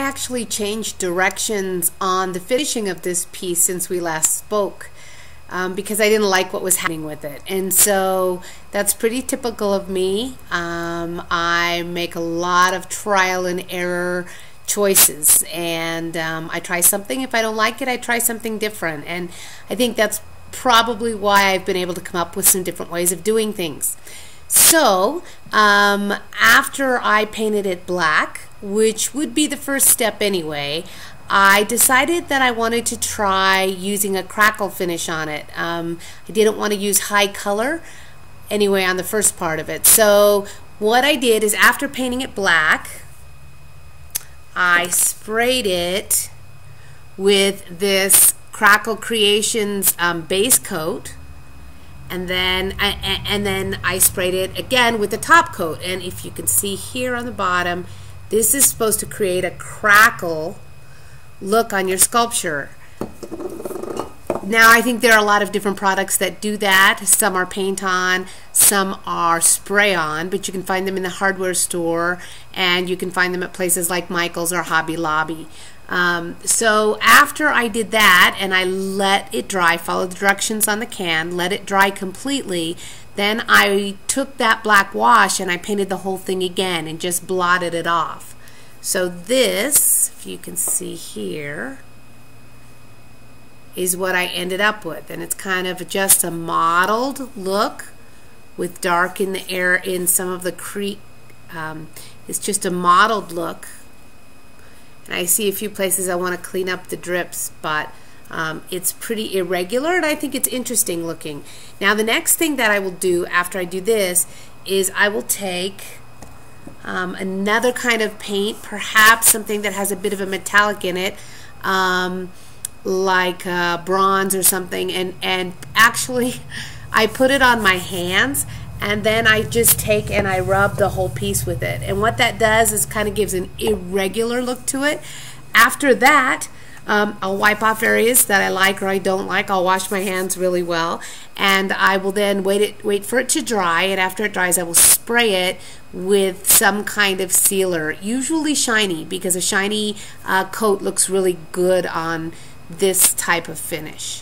actually changed directions on the finishing of this piece since we last spoke. Because I didn't like what was happening with it. And so that's pretty typical of me. I make a lot of trial and error choices, and I try something. If I don't like it, I try something different. And I think that's probably why I've been able to come up with some different ways of doing things. So after I painted it black, which would be the first step anyway, I decided that I wanted to try using a crackle finish on it. I didn't want to use high color anyway on the first part of it. So what I did is, after painting it black, I sprayed it with this Crackle Creations base coat, and then I sprayed it again with the top coat. And if you can see here on the bottom, this is supposed to create a crackle look on your sculpture. Now, I think there are a lot of different products that do that. Some are paint on, some are spray on, but you can find them in the hardware store, and you can find them at places like Michael's or Hobby Lobby. So after I did that and I let it dry, followed the directions on the can, let it dry completely, then I took that black wash and I painted the whole thing again and just blotted it off. So this, if you can see here, is what I ended up with. And it's kind of just a mottled look with dark in the air in some of the creek. It's just a mottled look. And I see a few places I want to clean up the drips, but it's pretty irregular, and I think it's interesting looking. Now, the next thing that I will do after I do this is I will take another kind of paint, perhaps something that has a bit of a metallic in it, like bronze or something, and actually I put it on my hands, and then I just take and I rub the whole piece with it. And what that does is kind of gives an irregular look to it. After that, I'll wipe off areas that I like or I don't like. I'll wash my hands really well, and I will then wait for it to dry, and after it dries I will spray it with some kind of sealer, usually shiny, because a shiny coat looks really good on this type of finish.